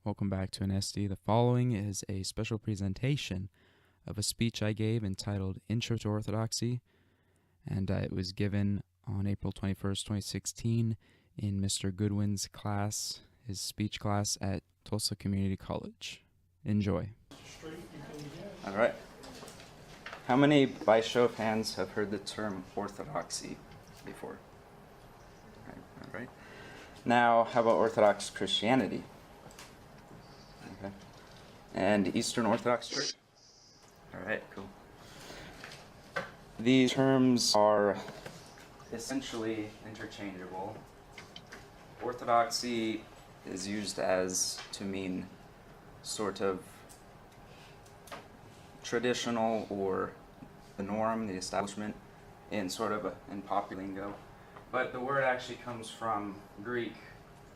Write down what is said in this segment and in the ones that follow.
Welcome back to an SD. The following is a special presentation of a speech I gave entitled Intro to Orthodoxy, and it was given on April 21st, 2016 in Mr. Goodwin's class, his speech class at Tulsa Community College. Enjoy. All right. How many, by show of hands, have heard the term Orthodoxy before? All right. Now, how about Orthodox Christianity? Okay. And Eastern Orthodox Church? All right, cool. These terms are essentially interchangeable. Orthodoxy is used as to mean sort of traditional or the norm, the establishment, in sort of in popular lingo. But the word actually comes from Greek,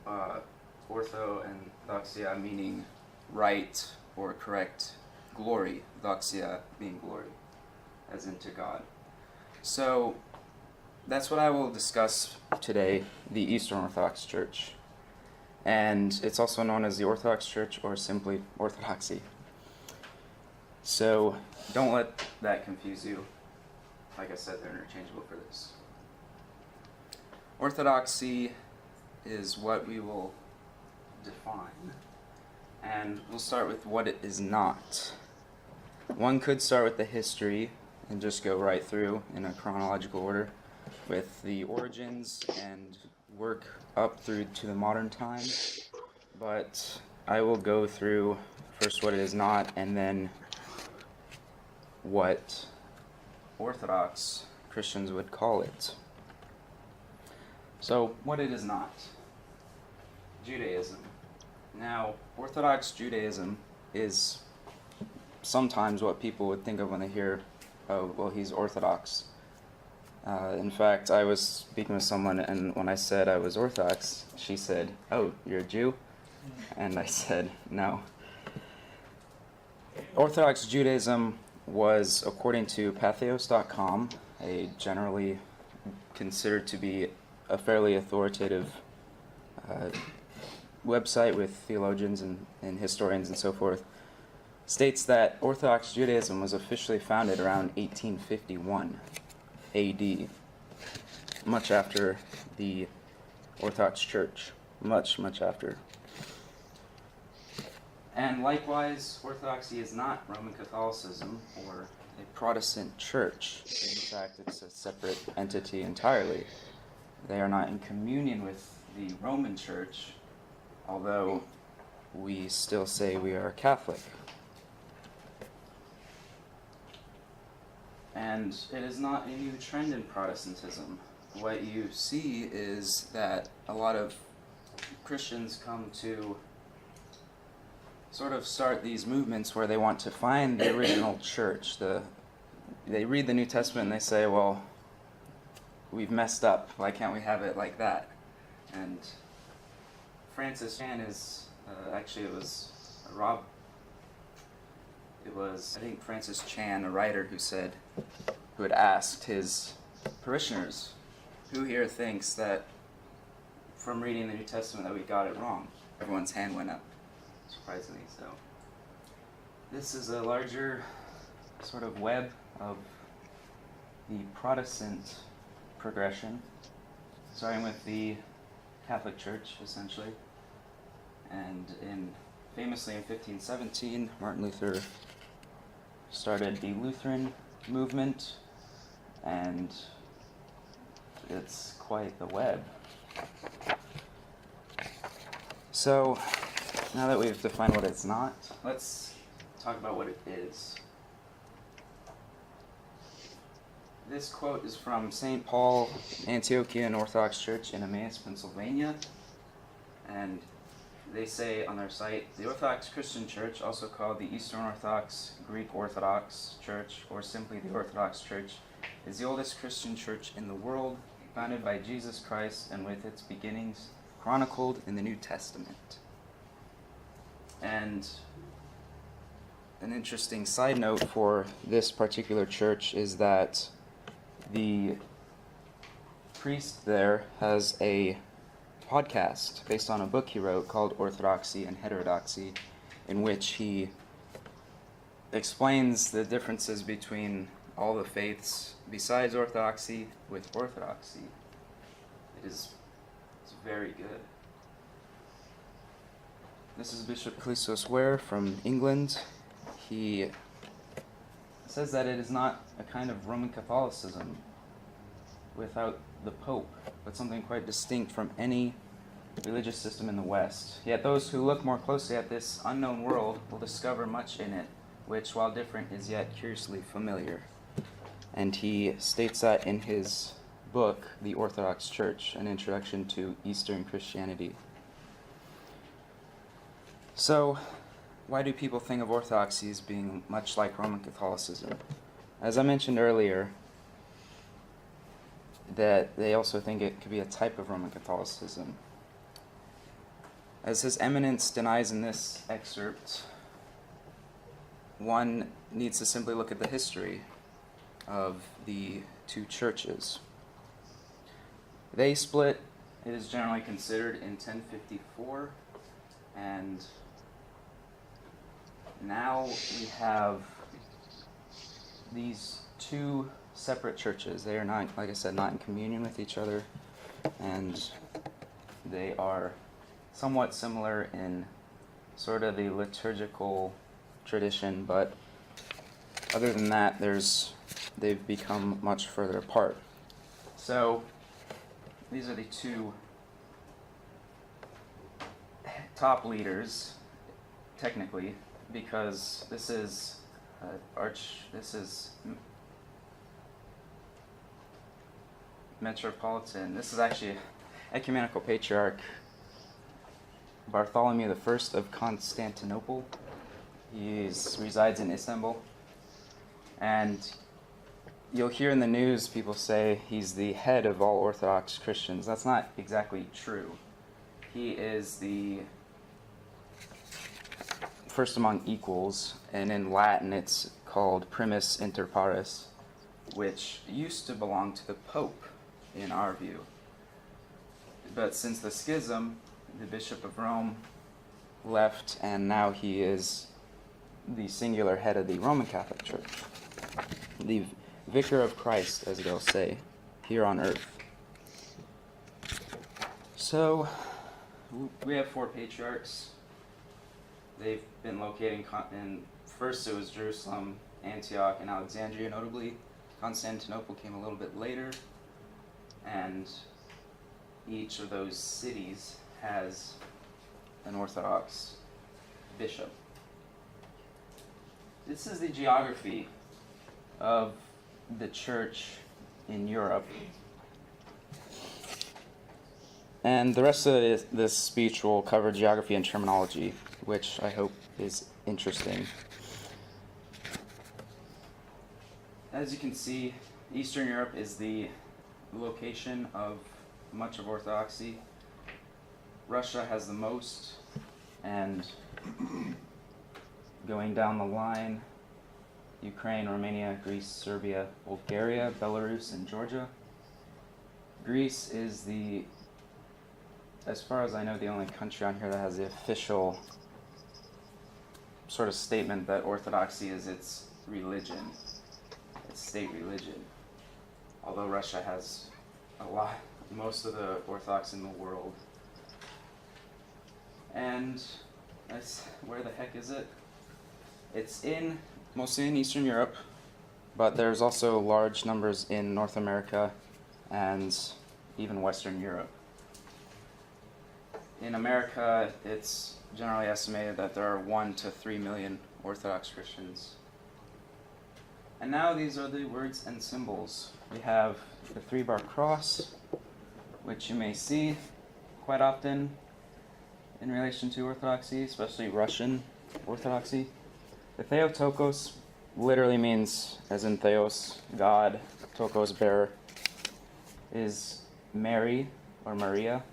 ortho and doxia, meaning right or correct, glory, doxia being glory, as into God. So that's what I will discuss today, the Eastern Orthodox Church. And it's also known as the Orthodox Church or simply Orthodoxy. So don't let that confuse you. Like I said, they're interchangeable for this. Orthodoxy is what we will define. And we'll start with what it is not. One could start with the history and just go right through in a chronological order with the origins and work up through to the modern time. But I will go through first what it is not and then what Orthodox Christians would call it. So, what it is not. Judaism. Now, Orthodox Judaism is sometimes what people would think of when they hear, oh, well, he's Orthodox. In fact, I was speaking with someone, and when I said I was Orthodox, she said, oh, you're a Jew? And I said, no. Orthodox Judaism was, according to patheos.com, a generally considered to be a fairly authoritative website with theologians and historians and so forth, states that Orthodox Judaism was officially founded around 1851 AD, much after the Orthodox Church, much after. And likewise, Orthodoxy is not Roman Catholicism or a Protestant church. In fact, it's a separate entity entirely. They are not in communion with the Roman Church, although we still say we are Catholic. And it is not a new trend in Protestantism. What you see is that a lot of Christians come to sort of start these movements where they want to find the original church. They read the New Testament and they say, well, we've messed up. Why can't we have it like that? And Francis Chan is, it was I think Francis Chan, a writer, who had asked his parishioners, who here thinks that from reading the New Testament that we got it wrong? Everyone's hand went up, surprisingly. So this is a larger sort of web of the Protestant progression, starting with the Catholic Church, essentially. And famously in 1517, Martin Luther started the Lutheran movement, and it's quite the web. So, now that we've defined what it's not, let's talk about what it is. This quote is from St. Paul Antiochian Orthodox Church in Emmaus, Pennsylvania, and they say on their site, the Orthodox Christian Church, also called the Eastern Orthodox, Greek Orthodox Church, or simply the Orthodox Church, is the oldest Christian church in the world, founded by Jesus Christ and with its beginnings chronicled in the New Testament. And an interesting side note for this particular church is that the priest there has a podcast based on a book he wrote called Orthodoxy and Heterodoxy, in which he explains the differences between all the faiths besides Orthodoxy with Orthodoxy. It's very good. This is Bishop Kallistos Ware from England. He says that it is not a kind of Roman Catholicism without the Pope, but something quite distinct from any religious system in the West. Yet those who look more closely at this unknown world will discover much in it, which, while different, is yet curiously familiar. And he states that in his book, The Orthodox Church, An Introduction to Eastern Christianity. So, why do people think of Orthodoxy as being much like Roman Catholicism? As I mentioned earlier, that they also think it could be a type of Roman Catholicism. As His Eminence denies in this excerpt, one needs to simply look at the history of the two churches. They split, it is generally considered, in 1054, and now we have these two separate churches. They are not, like I said, not in communion with each other, and they are somewhat similar in sort of the liturgical tradition, but other than that, they've become much further apart. So these are the two top leaders, technically, because this is Metropolitan. This is actually Ecumenical Patriarch Bartholomew I of Constantinople. He resides in Istanbul, and you'll hear in the news people say he's the head of all Orthodox Christians. That's not exactly true. He is the first among equals, and in Latin it's called primus inter pares, which used to belong to the Pope in our view. But since the schism, the Bishop of Rome left, and now he is the singular head of the Roman Catholic Church, the Vicar of Christ, as they'll say, here on earth. So, we have four patriarchs. They've been located in first it was Jerusalem, Antioch, and Alexandria, notably. Constantinople came a little bit later, and each of those cities has an Orthodox bishop. This is the geography of the church in Europe. And the rest of this speech will cover geography and terminology, which I hope is interesting. As you can see, Eastern Europe is the location of much of Orthodoxy. Russia has the most, and going down the line, Ukraine, Romania, Greece, Serbia, Bulgaria, Belarus, and Georgia. Greece is as far as I know, the only country on here that has the official sort of statement that Orthodoxy is its religion, its state religion. Although Russia has most of the Orthodox in the world. And where the heck is it? It's mostly in Eastern Europe, but there's also large numbers in North America and even Western Europe. In America, it's generally estimated that there are 1 to 3 million Orthodox Christians. And now these are the words and symbols. We have the 3-bar cross, which you may see quite often in relation to Orthodoxy, especially Russian Orthodoxy. The Theotokos literally means, as in Theos, God, Tokos, bearer, is Mary or Maria.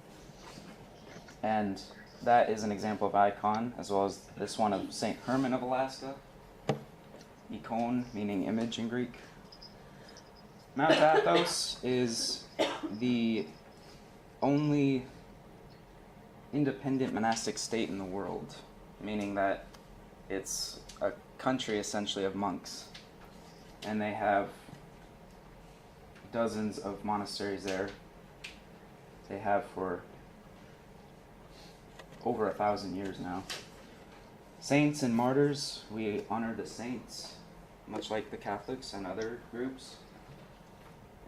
And that is an example of icon, as well as this one of St. Herman of Alaska. Ikon, meaning image in Greek. Mount Athos is the only independent monastic state in the world, meaning that it's a country essentially of monks, and they have dozens of monasteries there. They have for over 1,000 years now. Saints and martyrs, we honor the saints, much like the Catholics and other groups.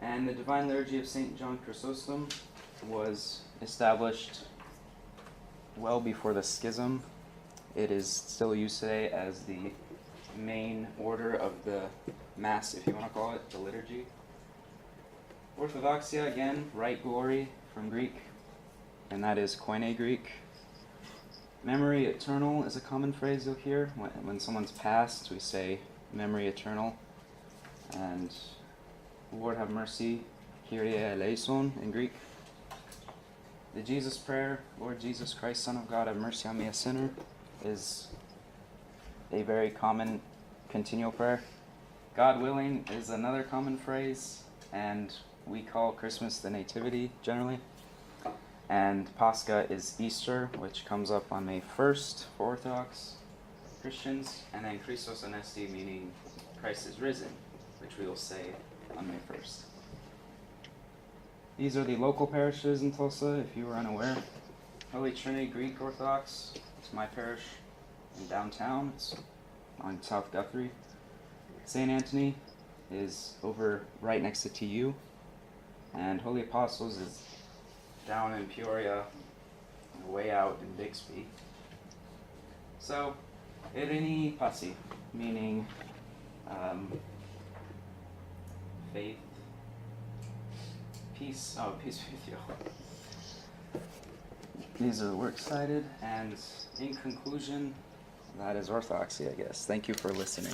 And the Divine Liturgy of St. John Chrysostom was established well before the schism. It is still used today as the main order of the Mass, if you want to call it, the liturgy. Orthodoxy, again, right glory from Greek, and that is Koine Greek. Memory eternal is a common phrase you'll hear. When someone's passed, we say memory eternal. And Lord have mercy, Kyrie eleison in Greek. The Jesus prayer, Lord Jesus Christ, Son of God, have mercy on me, a sinner, is a very common continual prayer. God willing is another common phrase, and we call Christmas the Nativity generally. And Pascha is Easter, which comes up on May 1st for Orthodox Christians, and then Christos Anesti, meaning Christ is risen, which we will say on May 1st. These are the local parishes in Tulsa, if you were unaware. Holy Trinity Greek Orthodox, it's my parish in downtown, it's on South Guthrie. St. Anthony is over right next to TU, and Holy Apostles is down in Peoria, way out in Bixby. So, Irene Pasi, meaning faith, peace, peace with you. These are the works cited, and in conclusion, that is Orthodoxy, I guess. Thank you for listening.